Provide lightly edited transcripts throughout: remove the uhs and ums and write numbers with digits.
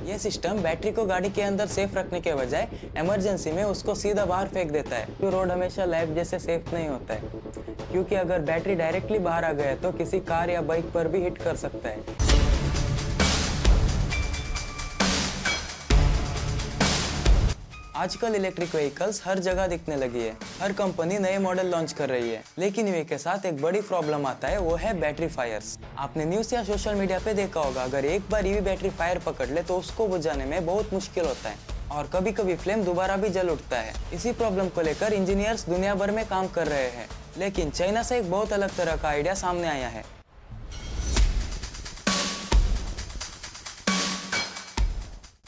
ये system battery को गाड़ी के अंदर सेफ रखने के बजाय इमरजेंसी में उसको सीधा बाहर फेंक देता है। तो रोड हमेशा लैब जैसे सेफ नहीं होता है, क्योंकि अगर बैटरी डायरेक्टली बाहर आ गया तो किसी कार या बाइक पर भी हिट कर सकता है। आजकल इलेक्ट्रिक व्हीकल्स हर जगह दिखने लगी है। हर कंपनी नए मॉडल लॉन्च कर रही है, लेकिन ईवी के साथ एक बड़ी प्रॉब्लम आता है, वो है बैटरी फायर्स। आपने न्यूज़ या सोशल मीडिया पे देखा होगा, अगर एक बार ईवी बैटरी फायर पकड़ ले तो उसको बुझाने में बहुत मुश्किल होता है और कभी कभी फ्लेम दोबारा भी जल उठता है। इसी प्रॉब्लम को लेकर इंजीनियर्स दुनिया भर में काम कर रहे हैं, लेकिन चाइना से एक बहुत अलग तरह का आइडिया सामने आया है।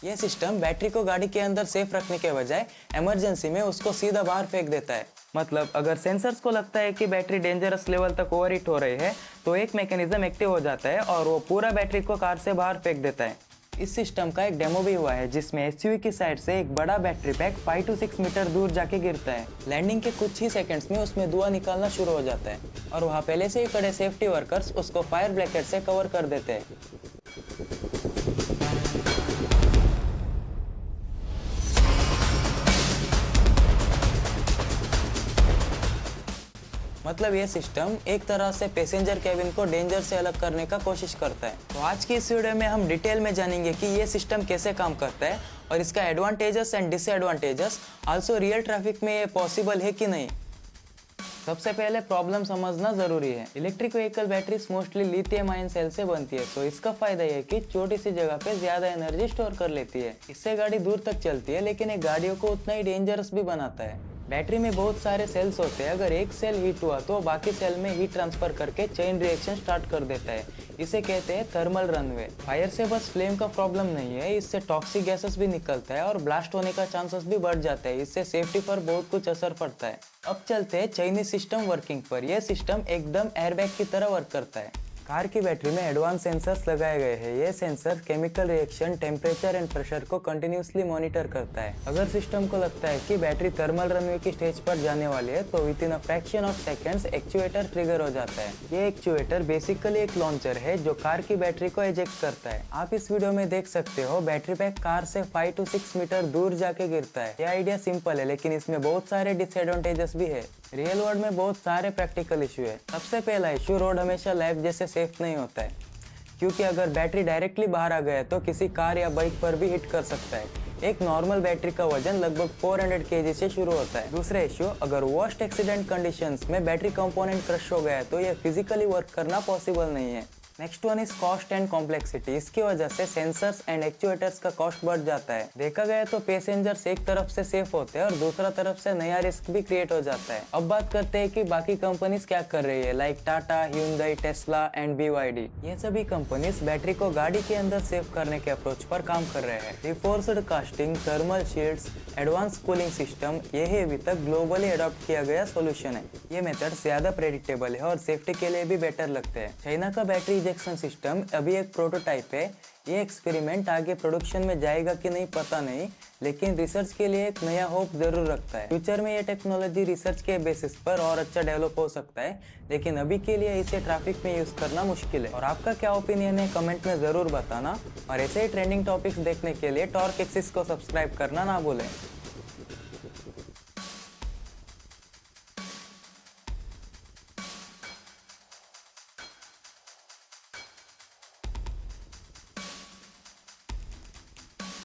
यह सिस्टम बैटरी को गाड़ी के अंदर सेफ रखने के बजाय इमरजेंसी में उसको सीधा बाहर फेंक देता है। मतलब अगर सेंसर्स को लगता है कि बैटरी डेंजरस लेवल तक ओवरहीट हो रही है तो एक मैकेनिज्म एक्टिव हो जाता है और वो पूरा बैटरी को कार से बाहर फेंक देता है। इस सिस्टम का एक डेमो भी हुआ है, जिसमें एसयूवी की साइड से एक बड़ा बैटरी पैक 5 to 6 मीटर दूर जाके गिरता है। लैंडिंग के कुछ ही सेकंड्स में उसमें धुआं निकालना शुरू हो जाता है और वहाँ पहले से ही खड़े सेफ्टी वर्कर्स उसको फायर ब्लैकेट से कवर कर देते हैं। मतलब ये सिस्टम एक तरह से पैसेंजर केबिन को डेंजर से अलग करने का कोशिश करता है। तो आज की इस वीडियो में हम डिटेल में जानेंगे कि ये सिस्टम कैसे काम करता है और इसका advantages and disadvantages, also real traffic में ये पॉसिबल है कि नहीं। सबसे पहले प्रॉब्लम समझना जरूरी है। Electric vehicle batteries mostly lithium ion cell से बनती है, तो इसका फायदा यह है कि छोटी सी जगह पे ज्यादा एनर्जी स्टोर कर लेती है। इससे गाड़ी दूर तक चलती है, लेकिन ये गाड़ियों को उतना ही डेंजरस भी बनाता है। बैटरी में बहुत सारे सेल्स होते हैं, अगर एक सेल हीट हुआ तो बाकी सेल में हीट ट्रांसफर करके चेन रिएक्शन स्टार्ट कर देता है। इसे कहते हैं थर्मल रनवे। फायर से बस फ्लेम का प्रॉब्लम नहीं है, इससे टॉक्सिक गैसेस भी निकलता है और ब्लास्ट होने का चांसेस भी बढ़ जाता है। इससे सेफ्टी पर बहुत कुछ असर पड़ता है। अब चलते हैं चाइनीज सिस्टम वर्किंग पर। यह सिस्टम एकदम एयरबैग की तरह वर्क करता है। कार की बैटरी में एडवांस सेंसर्स लगाए गए हैं। ये sensor chemical reaction, temperature and pressure को कंटिन्यूसली मॉनिटर करता है। अगर सिस्टम को लगता है कि बैटरी थर्मल रनवे की स्टेज पर जाने वाली है तो with in a fraction of seconds actuator trigger हो जाता है। ये एक्चुएटर बेसिकली एक लॉन्चर है जो कार की बैटरी को इजेक्ट करता है। आप इस वीडियो में देख सकते हो, बैटरी पैक कार से 5 to 6 मीटर दूर जाके गिरता है। यह आइडिया सिंपल है, लेकिन इसमें बहुत सारे डिसएडवांटेजेस भी है। रियल वर्ल्ड में बहुत सारे प्रैक्टिकल इशू है। सबसे पहला इशू, रोड हमेशा लैब जैसे सेफ नहीं होता है, क्योंकि अगर बैटरी डायरेक्टली बाहर आ गया तो किसी कार या बाइक पर भी हिट कर सकता है। एक नॉर्मल बैटरी का वजन लगभग 400 kg से शुरू होता है। दूसरा इश्यू, अगर वर्स्ट एक्सीडेंट कंडीशंस में बैटरी कंपोनेंट क्रश हो गया तो यह फिजिकली वर्क करना पॉसिबल नहीं है। Next one is cost and complexity. इसकी वजह से सेंसर्स एंड एक्चुएटर्स का कॉस्ट बढ़ जाता है। देखा गया तो पैसेंजर्स एक तरफ से सेफ होते हैं और दूसरा तरफ से नया रिस्क भी क्रिएट हो जाता है। अब बात करते हैं कि बाकी कंपनीज क्या कर रही है, like Tata, Hyundai, Tesla and BYD। ये सभी कंपनीज बैटरी को गाड़ी के अंदर सेफ करने के अप्रोच पर काम कर रहे हैं। Reinforced casting, thermal shields, advance cooling system, ये अभी तक ग्लोबली अडॉप्ट किया गया सोल्यूशन है। ये मेथड ज्यादा प्रेडिक्टेबल है और सेफ्टी के लिए भी बेटर लगते हैं। चाइना का बैटरी इंजेक्शन सिस्टम अभी एक प्रोटोटाइप है। ये एक्सपेरिमेंट आगे प्रोडक्शन में जाएगा कि नहीं पता नहीं, लेकिन रिसर्च के लिए एक नया होप जरूर रखता है। फ्यूचर में ये टेक्नोलॉजी रिसर्च के बेसिस पर और अच्छा डेवलप हो सकता है, लेकिन अभी के लिए इसे ट्रैफिक में यूज करना मुश्किल है। और आपका क्या ओपिनियन है कमेंट में जरूर बताना, और ऐसे ही ट्रेंडिंग टॉपिक्स देखने के लिए टॉर्क एक्सिस को सब्सक्राइब करना ना भूलें।